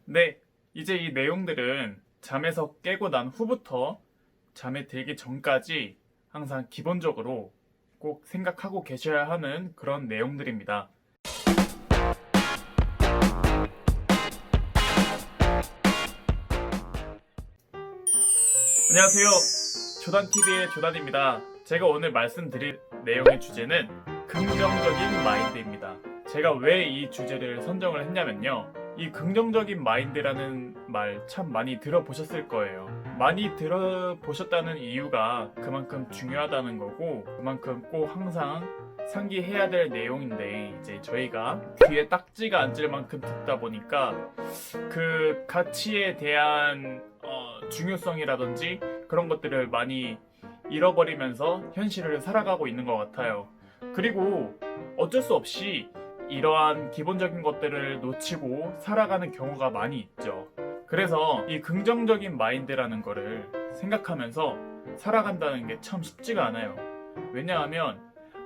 네, 이제 이 내용들은 잠에서 깨고 난 후부터 잠에 들기 전까지 항상 기본적으로 꼭 생각하고 계셔야 하는 그런 내용들입니다. 안녕하세요. 조단TV의 조단입니다. 제가 오늘 말씀드릴 내용의 주제는 긍정적인 마인드입니다. 제가 왜 이 주제를 선정을 했냐면요. 이 긍정적인 마인드라는 말 참 많이 들어보셨을 거예요. 많이 들어보셨다는 이유가 그만큼 중요하다는 거고, 그만큼 꼭 항상 상기해야 될 내용인데, 이제 저희가 귀에 딱지가 앉을 만큼 듣다 보니까 그 가치에 대한 중요성이라든지 그런 것들을 많이 잃어버리면서 현실을 살아가고 있는 것 같아요. 그리고 어쩔 수 없이 이러한 기본적인 것들을 놓치고 살아가는 경우가 많이 있죠. 그래서 이 긍정적인 마인드라는 거를 생각하면서 살아간다는 게 참 쉽지가 않아요. 왜냐하면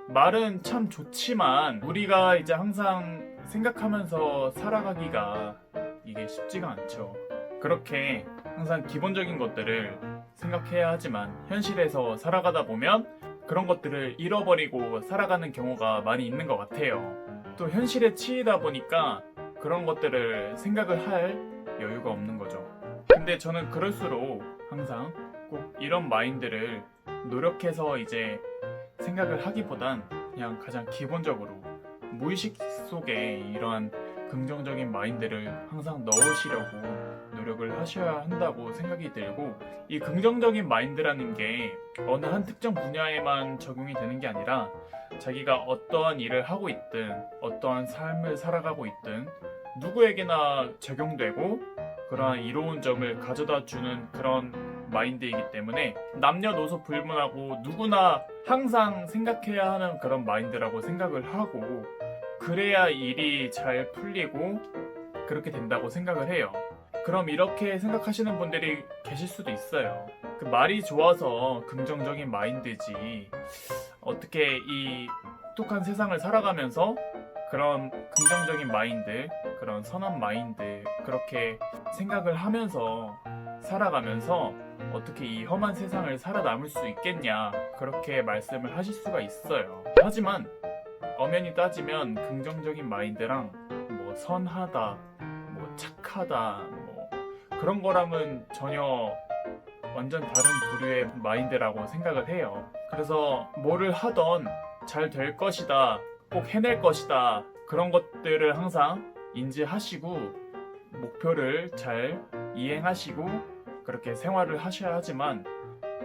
말은 참 좋지만 우리가 이제 항상 생각하면서 살아가기가 이게 쉽지가 않죠. 그렇게 항상 기본적인 것들을 생각해야 하지만 현실에서 살아가다 보면 그런 것들을 잃어버리고 살아가는 경우가 많이 있는 것 같아요. 또 현실에 치이다 보니까 그런 것들을 생각을 할 여유가 없는 거죠. 근데 저는 그럴수록 항상 꼭 이런 마인드를 노력해서 이제 생각을 하기보단 그냥 가장 기본적으로 무의식 속에 이러한 긍정적인 마인드를 항상 넣으시려고 노력을 하셔야 한다고 생각이 들고, 이 긍정적인 마인드라는 게 어느 한 특정 분야에만 적용이 되는 게 아니라 자기가 어떠한 일을 하고 있든 어떠한 삶을 살아가고 있든 누구에게나 적용되고 그러한 이로운 점을 가져다 주는 그런 마인드이기 때문에 남녀노소 불문하고 누구나 항상 생각해야 하는 그런 마인드라고 생각을 하고, 그래야 일이 잘 풀리고 그렇게 된다고 생각을 해요. 그럼 이렇게 생각하시는 분들이 계실 수도 있어요. 그 말이 좋아서 긍정적인 마인드지, 어떻게 이 똑똑한 세상을 살아가면서 그런 긍정적인 마인드, 그런 선한 마인드, 그렇게 생각을 하면서 살아가면서 어떻게 이 험한 세상을 살아남을 수 있겠냐, 그렇게 말씀을 하실 수가 있어요. 하지만 엄연히 따지면 긍정적인 마인드랑 뭐 선하다, 뭐 착하다, 뭐 그런 거랑은 전혀 완전 다른 부류의 마인드라고 생각을 해요. 그래서 뭐를 하던 잘 될 것이다, 꼭 해낼 것이다, 그런 것들을 항상 인지하시고 목표를 잘 이행하시고 그렇게 생활을 하셔야 하지만,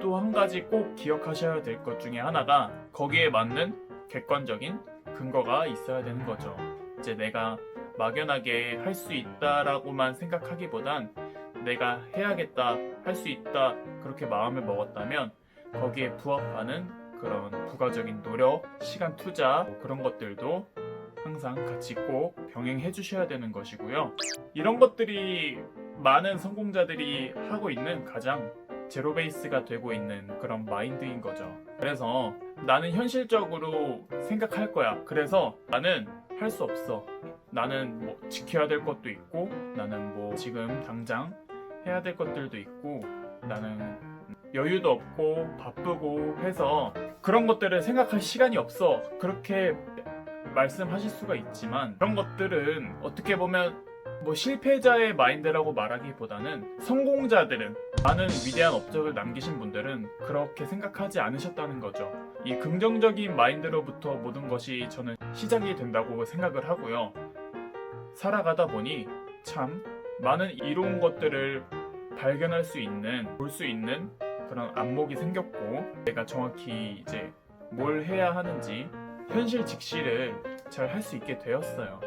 또 한 가지 꼭 기억하셔야 될 것 중에 하나가 거기에 맞는 객관적인 근거가 있어야 되는 거죠. 이제 내가 막연하게 할 수 있다라고만 생각하기보단 내가 해야겠다, 할 수 있다, 그렇게 마음을 먹었다면 거기에 부합하는 그런 부가적인 노력, 시간 투자, 뭐 그런 것들도 항상 같이 꼭 병행해 주셔야 되는 것이고요. 이런 것들이 많은 성공자들이 하고 있는 가장 제로 베이스가 되고 있는 그런 마인드인 거죠. 그래서 나는 현실적으로 생각할 거야. 그래서 나는 할 수 없어. 나는 뭐 지켜야 될 것도 있고, 나는 뭐 지금 당장 해야 될 것들도 있고, 나는 여유도 없고 바쁘고 해서 그런 것들을 생각할 시간이 없어, 그렇게 말씀하실 수가 있지만, 그런 것들은 어떻게 보면 뭐 실패자의 마인드라고 말하기보다는 성공자들은, 많은 위대한 업적을 남기신 분들은 그렇게 생각하지 않으셨다는 거죠. 이 긍정적인 마인드로부터 모든 것이 저는 시작이 된다고 생각을 하고요. 살아가다 보니 참 많은 이로운 것들을 발견할 수 있는, 볼 수 있는 그런 안목이 생겼고, 내가 정확히 이제 뭘 해야 하는지 현실 직시를 잘 할 수 있게 되었어요.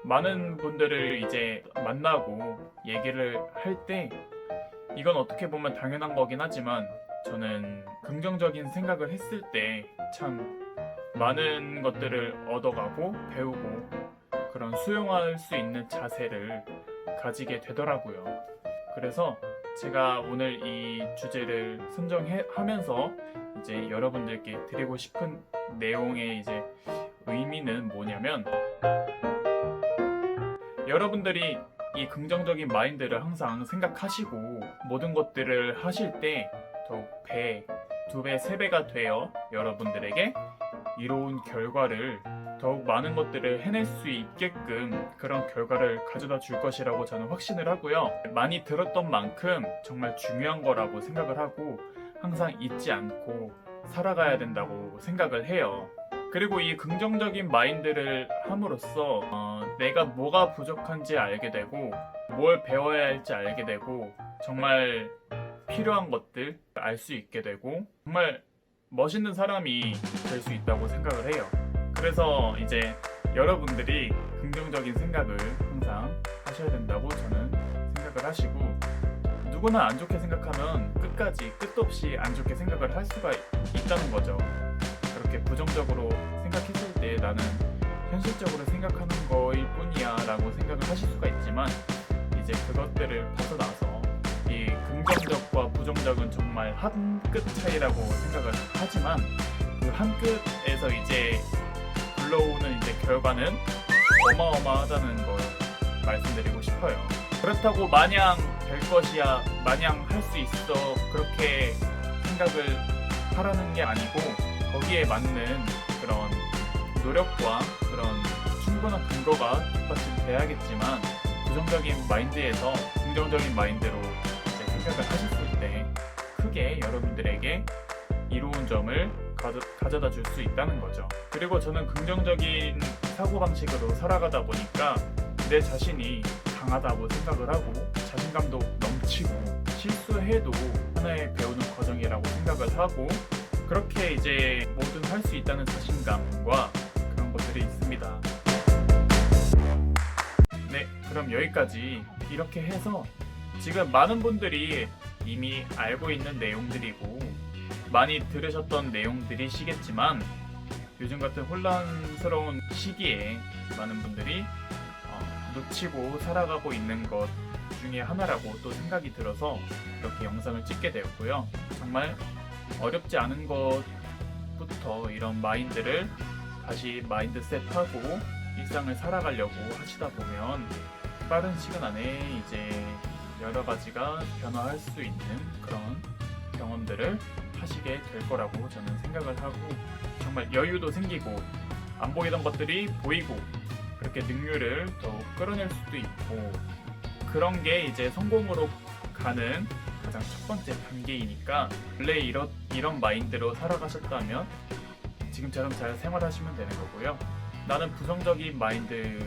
많은 분들을 이제 만나고 얘기를 할 때 이건 어떻게 보면 당연한 거긴 하지만, 저는 긍정적인 생각을 했을 때 참 많은 것들을 얻어가고 배우고 그런 수용할 수 있는 자세를 가지게 되더라고요. 그래서 제가 오늘 이 주제를 선정하면서 이제 여러분들께 드리고 싶은 내용의 이제 의미는 뭐냐면, 여러분들이 이 긍정적인 마인드를 항상 생각하시고 모든 것들을 하실 때 더욱 배, 2배, 3배가 되어 여러분들에게 이로운 결과를 더욱 많은 것들을 해낼 수 있게끔 그런 결과를 가져다 줄 것이라고 저는 확신을 하고요. 많이 들었던 만큼 정말 중요한 거라고 생각을 하고 항상 잊지 않고 살아가야 된다고 생각을 해요. 그리고 이 긍정적인 마인드를 함으로써 내가 뭐가 부족한지 알게 되고 뭘 배워야 할지 알게 되고 정말 필요한 것들 알 수 있게 되고 정말 멋있는 사람이 될 수 있다고 생각을 해요. 그래서 이제 여러분들이 긍정적인 생각을 항상 하셔야 된다고 저는 생각을 하시고 누구나 안 좋게 생각하면 끝까지 끝도 없이 안 좋게 생각을 할 수가 있다는 거죠. 그렇게 부정적으로 생각했을 때 나는 현실적으로 생각하는 거일 뿐이야 라고 생각을 하실 수가 있지만 이제 그것들을 벗어나서 이 긍정적과 부정적은 정말 한 끗 차이라고 생각을 하지만 그 한 끗에서 이제 불러오는 이제 결과는 어마어마하다는 걸 말씀드리고 싶어요. 그렇다고 마냥 될 것이야, 마냥 할 수 있어 그렇게 생각을 하라는 게 아니고 거기에 맞는 그런 노력과 그런 충분한 근거가 뒷받침돼야겠지만 부정적인 마인드에서 긍정적인 마인드로 이제 생각을 하셨을 때 크게 여러분들에게 이로운 점을 가져다 줄 수 있다는 거죠. 그리고 저는 긍정적인 사고방식으로 살아가다 보니까 내 자신이 강하다고 생각을 하고 자신감도 넘치고 실수해도 하나의 배우는 과정이라고 생각을 하고 그렇게 이제 뭐든 할 수 있다는 자신감과 그런 것들이 있습니다. 네, 그럼 여기까지 이렇게 해서 지금 많은 분들이 이미 알고 있는 내용들이고 많이 들으셨던 내용들이시겠지만 요즘 같은 혼란스러운 시기에 많은 분들이 놓치고 살아가고 있는 것 중에 하나라고 또 생각이 들어서 이렇게 영상을 찍게 되었고요. 정말 어렵지 않은 것부터 이런 마인드를 다시 마인드셋하고 일상을 살아가려고 하시다 보면 빠른 시간 안에 이제 여러 가지가 변화할 수 있는 그런 경험들을 하시게 될 거라고 저는 생각을 하고 정말 여유도 생기고 안 보이던 것들이 보이고 그렇게 능률을 더욱 끌어낼 수도 있고 그런 게 이제 성공으로 가는 가장 첫 번째 단계이니까 원래 이런 마인드로 살아가셨다면 지금처럼 잘 생활하시면 되는 거고요. 나는 부정적인 마인드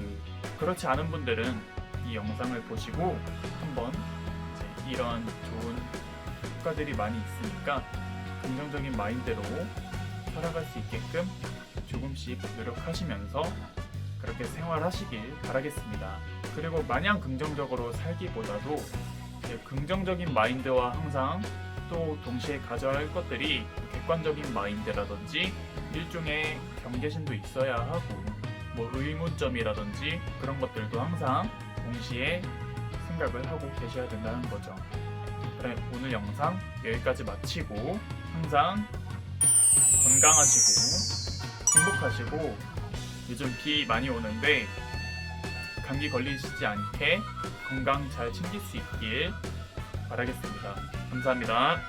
그렇지 않은 분들은 이 영상을 보시고 한번 이제 이런 좋은 효과들이 많이 있으니까 긍정적인 마인드로 살아갈 수 있게끔 조금씩 노력하시면서 그렇게 생활하시길 바라겠습니다. 그리고 마냥 긍정적으로 살기보다도 긍정적인 마인드와 항상 또 동시에 가져야 할 것들이 객관적인 마인드라든지 일종의 경계심도 있어야 하고 뭐 의문점이라든지 그런 것들도 항상 동시에 생각을 하고 계셔야 된다는 거죠. 그래, 오늘 영상 여기까지 마치고 항상 건강하시고 행복하시고 요즘 비 많이 오는데 감기 걸리시지 않게 건강 잘 챙길 수 있길 바라겠습니다. 감사합니다.